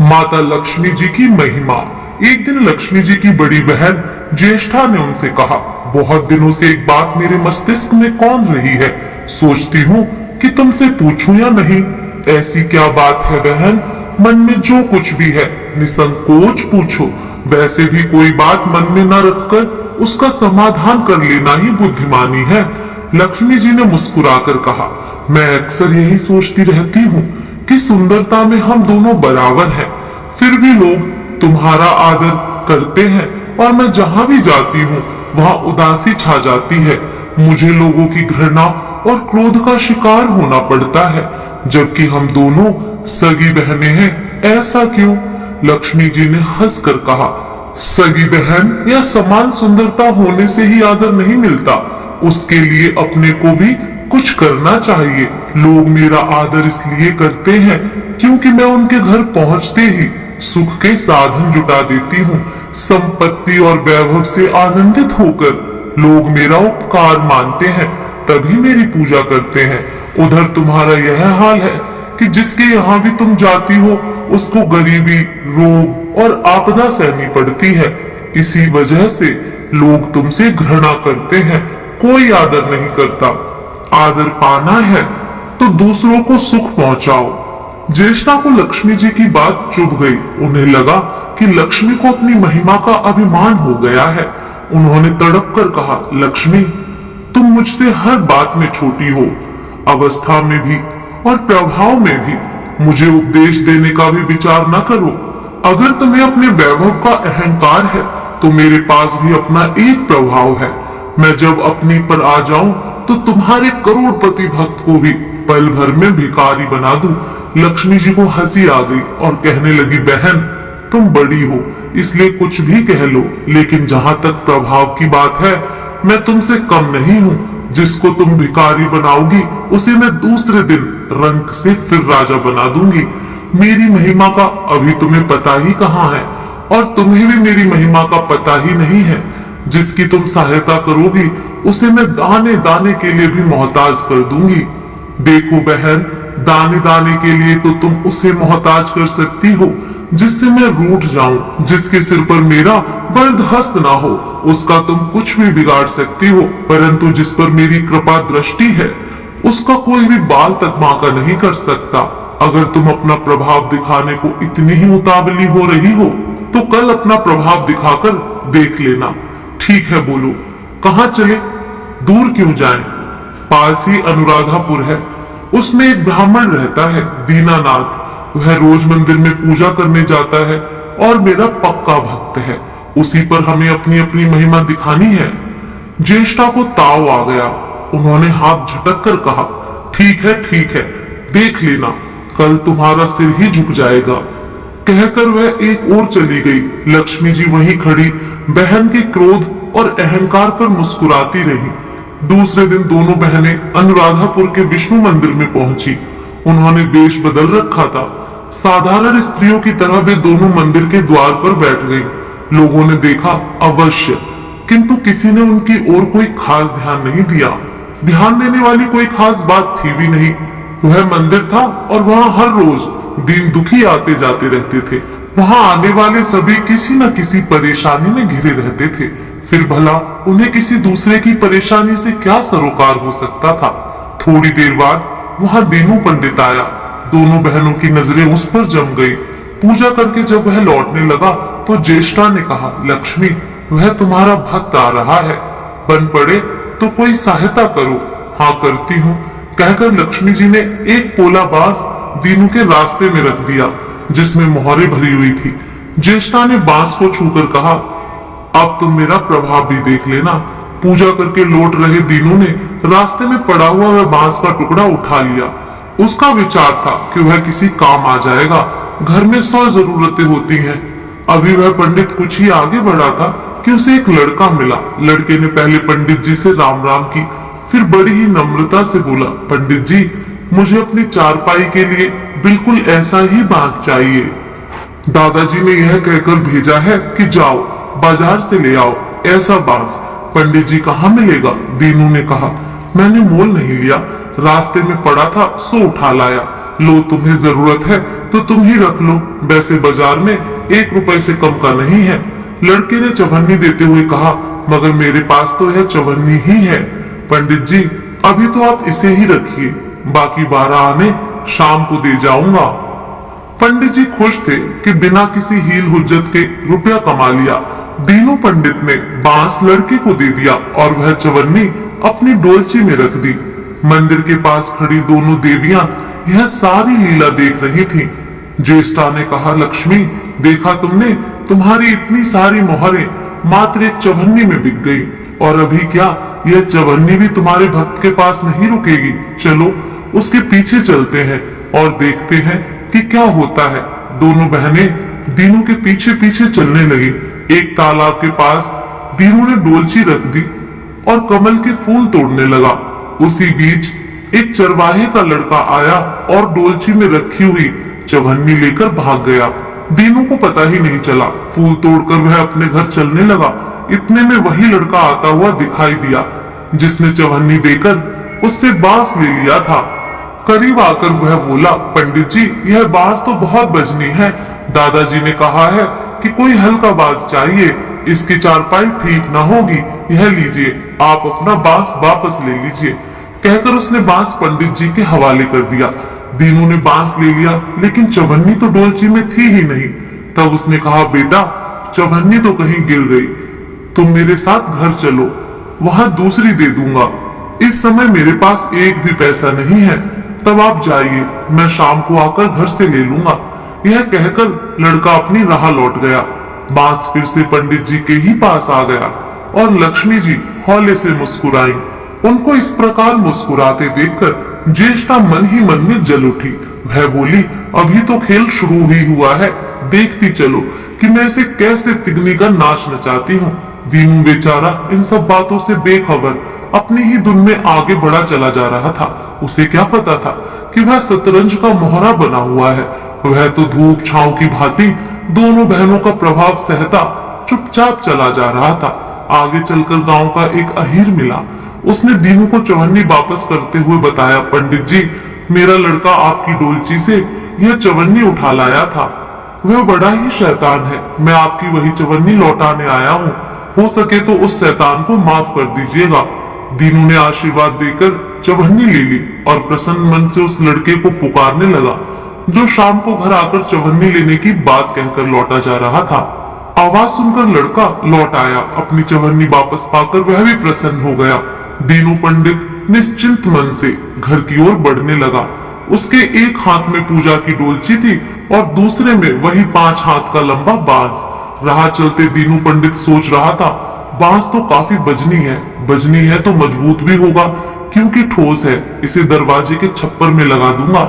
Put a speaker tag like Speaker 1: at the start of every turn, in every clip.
Speaker 1: माता लक्ष्मी जी की महिमा। एक दिन लक्ष्मी जी की बड़ी बहन ज्येष्ठा ने उनसे कहा, बहुत दिनों से एक बात मेरे मस्तिष्क में कौंध रही है, सोचती हूँ कि तुमसे पूछूं या नहीं। ऐसी क्या बात है बहन? मन में जो कुछ भी है निसंकोच पूछो। वैसे भी कोई बात मन में न रखकर उसका समाधान कर लेना ही बुद्धिमानी है। लक्ष्मी जी ने मुस्कुराकर कहा, मैं अक्सर यही सोचती रहती हूँ कि सुंदरता में हम दोनों बराबर हैं, फिर भी लोग तुम्हारा आदर करते हैं और मैं जहां भी जाती हूँ वहां उदासी छा जाती है। मुझे लोगों की घृणा और क्रोध का शिकार होना पड़ता है, जबकि हम दोनों सगी बहनें हैं। ऐसा क्यों? लक्ष्मी जी ने हंसकर कहा, सगी बहन या समान सुंदरता होने से ही आदर नहीं मिलता, उसके लिए अपने को भी कुछ करना चाहिए। लोग मेरा आदर इसलिए करते हैं क्योंकि मैं उनके घर पहुंचते ही सुख के साधन जुटा देती हूँ। संपत्ति और वैभव से आनंदित होकर लोग मेरा उपकार मानते हैं, तभी मेरी पूजा करते हैं। उधर तुम्हारा यह हाल है कि जिसके यहाँ भी तुम जाती हो उसको गरीबी, रोग और आपदा सहनी पड़ती है। इसी वजह से लोग तुमसे घृणा करते हैं, कोई आदर नहीं करता। आदर पाना है तो दूसरों को सुख पहुंचाओ। ज्येष्ठा को लक्ष्मी जी की बात चुभ गई। उन्हें लगा कि लक्ष्मी को अपनी महिमा का अभिमान हो गया है। उन्होंने तड़प कर कहा, लक्ष्मी, तुम मुझसे हर बात में छोटी हो, अवस्था में भी और प्रभाव में भी। मुझे उपदेश देने का भी विचार न करो। अगर तुम्हें अपने वैभव का अहंकार है तो मेरे पास भी अपना एक प्रभाव है। मैं जब अपनी पर आ जाऊं तो तुम्हारे करोड़पति भक्त को भी पल भर में भिखारी बना दूं। लक्ष्मी जी को हंसी आ गई और कहने लगी, बहन, तुम बड़ी हो इसलिए कुछ भी कह लो, लेकिन जहां तक प्रभाव की बात है मैं तुमसे कम नहीं हूँ। जिसको तुम भिखारी बनाओगी उसे मैं दूसरे दिन रंक से फिर राजा बना दूंगी। मेरी महिमा का अभी तुम्हें पता ही कहाँ है और तुम्हें भी मेरी महिमा का पता ही नहीं है। जिसकी तुम सहायता करोगी उसे मैं दाने दाने के लिए भी मोहताज कर दूंगी। देखो बहन, दाने दाने के लिए तो तुम उसे मोहताज कर सकती हो जिससे मैं रूठ जाऊं, जिसके सिर पर मेरा बर्द हस्त ना हो उसका तुम कुछ भी बिगाड़ सकती हो, परंतु जिस पर मेरी कृपा दृष्टि है उसका कोई भी बाल तक बांका नहीं कर सकता। अगर तुम अपना प्रभाव दिखाने को इतनी ही उतावली हो रही हो तो कल अपना प्रभाव दिखाकर देख लेना। ठीक है, बोलो कहाँ चले? दूर क्यों जाएं? पास ही अनुराधापुर है, उसमें एक ब्राह्मण रहता है, दीनानाथ। वह रोज मंदिर में पूजा करने जाता है और मेरा पक्का भक्त है। उसी पर हमें अपनी अपनी महिमा दिखानी है। ज्येष्ठा को ताव आ गया। उन्होंने हाथ झटक कर कहा, ठीक है, देख लेना, कल तुम्हारा सिर ही झुक जाएगा। कहकर वह एक ओर चली गई। लक्ष्मी जी वहीं खड़ी बहन के क्रोध और अहंकार पर मुस्कुराती रही। दूसरे दिन दोनों बहनें अनुराधापुर के विष्णु मंदिर में पहुंची। उन्होंने वेश बदल रखा था। साधारण स्त्रियों की तरह वे दोनों मंदिर के द्वार पर बैठ गईं। लोगों ने देखा अवश्य, किंतु किसी ने उनकी ओर कोई खास ध्यान नहीं दिया। ध्यान देने वाली कोई खास बात थी भी नहीं। वह मंदिर था और वहां हर रोज दीन दुखी आते जाते रहते थे। वहां आने वाले सभी किसी न किसी परेशानी में घिरे रहते थे। फिर भला उन्हें किसी दूसरे की परेशानी से क्या सरोकार हो सकता था? थोड़ी देर बाद वहां दीनू पंडित आया। दोनों बहनों की नजरें उस पर जम गई। पूजा करके जब वह लौटने लगा तो ज्येष्ठा ने कहा, लक्ष्मी, वह तुम्हारा भक्त आ रहा है, बन पड़े तो कोई सहायता करो। हाँ, करती हूँ, कहकर लक्ष्मी जी ने एक पोला बांस दीनू के रास्ते में रख दिया जिसमें मोहरे भरी हुई थी। ज्येष्ठा ने बांस को छूकर कहा, अब तुम मेरा प्रभाव भी देख लेना। पूजा करके लौट रहे दीनू ने रास्ते में पड़ा हुआ वह बांस का टुकड़ा उठा लिया। उसका विचार था कि वह किसी काम आ जाएगा, घर में 100 जरूरतें होती हैं। अभी वह पंडित कुछ ही आगे बढ़ा था कि उसे एक लड़का मिला। लड़के ने पहले पंडित जी से राम राम की, फिर बड़ी ही नम्रता से बोला, पंडित जी, मुझे अपनी चारपाई के लिए बिल्कुल ऐसा ही बांस चाहिए। दादाजी ने यह कहकर भेजा है कि जाओ बाजार से ले आओ ऐसा बांस। पंडित जी, कहाँ मिलेगा? दीनू ने कहा, मैंने मोल नहीं लिया, रास्ते में पड़ा था सो उठा लाया। लो तुम्हें जरूरत है तो तुम ही रख लो, वैसे बाजार में 1 रुपए से कम का नहीं है। लड़के ने चवन्नी देते हुए कहा, मगर मेरे पास तो यह चवन्नी ही है। पंडित जी अभी तो आप इसे ही रखिए, बाकी 12 आने शाम को दे जाऊंगा। पंडित जी खुश थे कि बिना किसी हील हुज्जत के रुपया कमा लिया। दीनू पंडित ने बांस लड़के को दे दिया और वह चवन्नी अपनी डोलची में रख दी। मंदिर के पास खड़ी दोनों देवियां यह सारी लीला देख रही थीं। ज्येष्ठा ने कहा, लक्ष्मी देखा तुमने, तुम्हारी इतनी सारी मोहरें मात्र एक चवन्नी में बिक गई, और अभी क्या यह चवन्नी भी तुम्हारे भक्त के पास नहीं रुकेगी। चलो उसके पीछे चलते हैं और देखते हैं कि क्या होता है। दोनों बहनें दीनू के पीछे पीछे चलने लगी। एक तालाब के पास दीनू ने डोलची रख दी और कमल के फूल तोड़ने लगा। उसी बीच एक चरवाहे का लड़का आया और डोलची में रखी हुई चवन्नी लेकर भाग गया। दीनू को पता ही नहीं चला। फूल तोड़कर वह अपने घर चलने लगा। इतने में वही लड़का आता हुआ दिखाई दिया जिसने चवन्नी देकर उससे बांस ले लिया था। करीब आकर वह बोला, पंडित जी यह बांस तो बहुत बजनी है। दादाजी ने कहा है कि कोई हल्का बांस चाहिए, इसकी चारपाई ठीक ना होगी। यह लीजिए, आप अपना बांस वापस ले लीजिए। कहकर उसने बांस पंडित जी के हवाले कर दिया। दीनू ने बांस ले लिया, लेकिन चवन्नी तो डोलची में थी ही नहीं। तब उसने कहा, बेटा चवन्नी तो कहीं गिर गई, तुम मेरे साथ घर चलो, वहां दूसरी दे दूंगा। इस समय मेरे पास एक भी पैसा नहीं है, तब आप जाइए, मैं शाम को आकर घर से ले लूंगा। यह कहकर लड़का अपनी राह लौट गया। बांस फिर से पंडित जी के ही पास आ गया और लक्ष्मी जी हौले से मुस्कुराई। उनको इस प्रकार मुस्कुराते देखकर ज्येष्ठा मन ही मन में जल उठी। वह बोली, अभी तो खेल शुरू ही हुआ है, देखती चलो कि मैं इसे कैसे तिगनी का नाच नचाती हूँ। दीनू बेचारा इन सब बातों से बेखबर अपनी ही धुन में आगे बढ़ा चला जा रहा था। उसे क्या पता था कि वह शतरंज का मोहरा बना हुआ है। वह तो धूप छांव की भांति दोनों बहनों का प्रभाव सहता चुपचाप चला जा रहा था। आगे चलकर गांव का एक अहीर मिला। उसने दीनू को चवन्नी वापस करते हुए बताया, पंडित जी मेरा लड़का आपकी डोलची से यह चवन्नी उठा लाया था। वह बड़ा ही शैतान है, मैं आपकी वही चवन्नी लौटाने आया हूँ। हो सके तो उस शैतान को माफ कर दीजिएगा। दीनू ने आशीर्वाद देकर चवन्नी ले ली और प्रसन्न मन से उस लड़के को पुकारने लगा जो शाम को घर आकर चवन्नी लेने की बात कहकर लौटा जा रहा था। आवाज सुनकर लड़का लौट आया। अपनी चवन्नी वापस पाकर वह भी प्रसन्न हो गया। दीनू पंडित निश्चिंत मन से घर की ओर बढ़ने लगा। उसके एक हाथ में पूजा की डोलची थी और दूसरे में वही 5 हाथ का लंबा बांस। राह चलते दीनू पंडित सोच रहा था, बांस तो काफी बजनी है तो मजबूत भी होगा क्योंकि ठोस है। इसे दरवाजे के छप्पर में लगा दूंगा,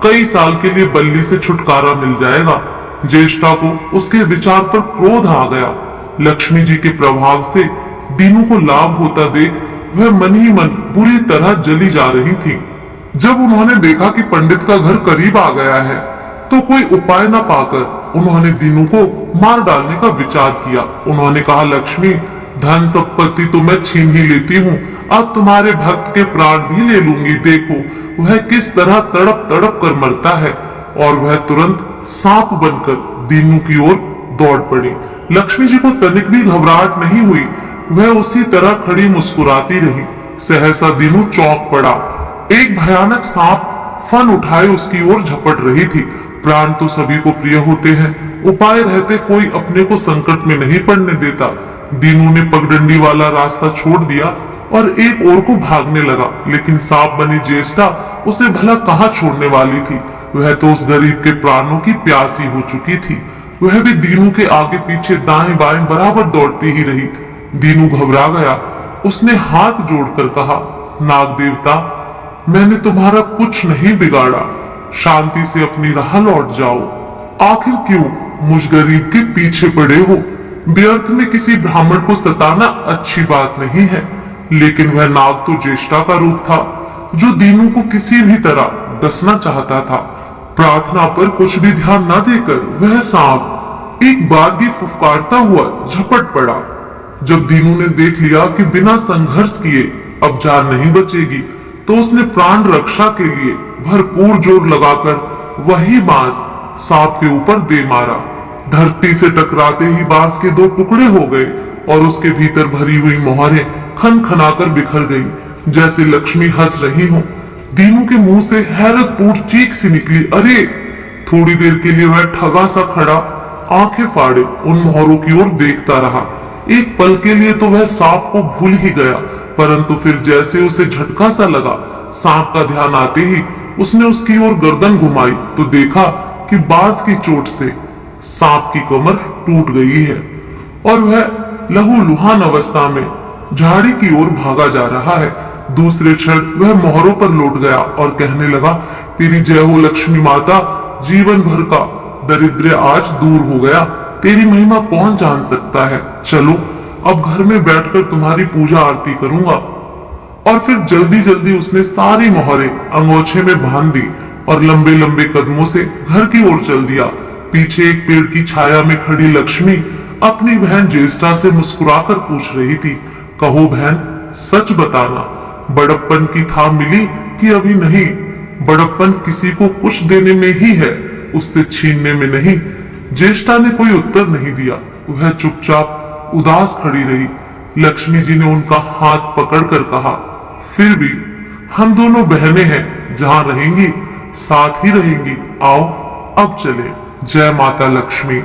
Speaker 1: कई साल के लिए बल्ली से छुटकारा मिल जाएगा। ज्येष्ठा को उसके विचार पर क्रोध आ गया। लक्ष्मी जी के प्रभाव से दीनू को लाभ होता देख वह मन ही मन बुरी तरह जली जा रही थी। जब उन्होंने देखा कि पंडित का घर करीब आ गया है तो कोई उपाय न पाकर उन्होंने दीनू को मार डालने का विचार किया। उन्होंने कहा, लक्ष्मी धन संपत्ति तो मैं छीन ही लेती हूँ, अब तुम्हारे भक्त के प्राण भी ले लूंगी। देखो वह किस तरह तड़प तड़प कर मरता है। और वह तुरंत सांप बनकर दीनू की ओर दौड़ पड़ी। लक्ष्मी जी को तनिक भी घबराहट नहीं हुई, वह उसी तरह खड़ी मुस्कुराती रही। सहसा दीनू चौंक पड़ा। एक भयानक सांप फन उठाए उसकी ओर झपट रही थी। प्राण तो सभी को प्रिय होते हैं, उपाय रहते कोई अपने को संकट में नहीं पड़ने देता। दीनू ने पगडंडी वाला रास्ता छोड़ दिया और एक ओर को भागने लगा, लेकिन सांप बनी ज्येष्ठा उसे भला कहाँ छोड़ने वाली थी। वह तो उस गरीब के प्राणों की प्यासी हो चुकी थी। वह भी दीनू के आगे पीछे दाएं बाएं बराबर दौड़ती ही रही। दीनू घबरा गया। उसने हाथ जोड़कर कहा, नाग देवता मैंने तुम्हारा कुछ नहीं बिगाड़ा, शांति से अपनी राह लौट जाओ। आखिर क्यों मुझ गरीब के पीछे पड़े हो? व्यर्थ में किसी ब्राह्मण को सताना अच्छी बात नहीं है। लेकिन वह नाग तो ज्येष्ठा का रूप था जो दीनू को किसी भी तरह डसना चाहता था। प्रार्थना पर कुछ भी ध्यान न देकर वह सांप एक बार भी फुफकारता हुआ झपट पड़ा। जब दीनू ने देख लिया कि बिना संघर्ष किए अब जान नहीं बचेगी, तो उसने प्राण रक्षा के लिए भरपूर जोर लगाकर वही बांस सांप के ऊपर दे मारा। धरती से टकराते ही बांस के दो टुकड़े हो गए और उसके भीतर भरी हुई मोहरें खन खनाकर बिखर गई, जैसे लक्ष्मी हंस रही हो। दीनू के मुंह से हैरतपूर्ण चीख सी निकली। अरे! थोड़ी देर के लिए वह ठगा सा खड़ा आंखें फाड़े उन मोहरों की ओर देखता रहा। एक पल के लिए तो वह सांप को भूल ही गया, परंतु फिर जैसे उसे झटका सा लगा, सांप का ध्यान आते ही उसने उसकी ओर गर्दन घुमाई तो देखा कि बांस की चोट से सांप की कमर टूट गई है और वह लहूलुहान अवस्था में झाड़ी की ओर भागा जा रहा है। दूसरे क्षण वह मोहरों पर लौट गया और कहने लगा, तेरी जय हो लक्ष्मी माता, जीवन भर का दरिद्र आज दूर हो गया। तेरी महिमा कौन जान सकता है। चलो अब घर में बैठकर तुम्हारी पूजा आरती करूंगा। और फिर जल्दी जल्दी उसने सारी मोहरें अंगोछे में बांध दी और लंबे लंबे कदमों से घर की ओर चल दिया। पीछे एक पेड़ की छाया में खड़ी लक्ष्मी अपनी बहन ज्येष्ठा से मुस्कुराकर पूछ रही थी, कहो बहन, सच बताना, बड़प्पन की थाह मिली कि अभी नहीं? बड़प्पन किसी को कुछ देने में ही है, उससे छीनने में नहीं। ज्येष्ठा ने कोई उत्तर नहीं दिया, वह चुपचाप उदास खड़ी रही। लक्ष्मी जी ने उनका हाथ पकड़कर कहा, फिर भी हम दोनों बहनें हैं, जहां रहेंगी साथ ही रहेंगी। आओ अब चले। जय माता लक्ष्मी।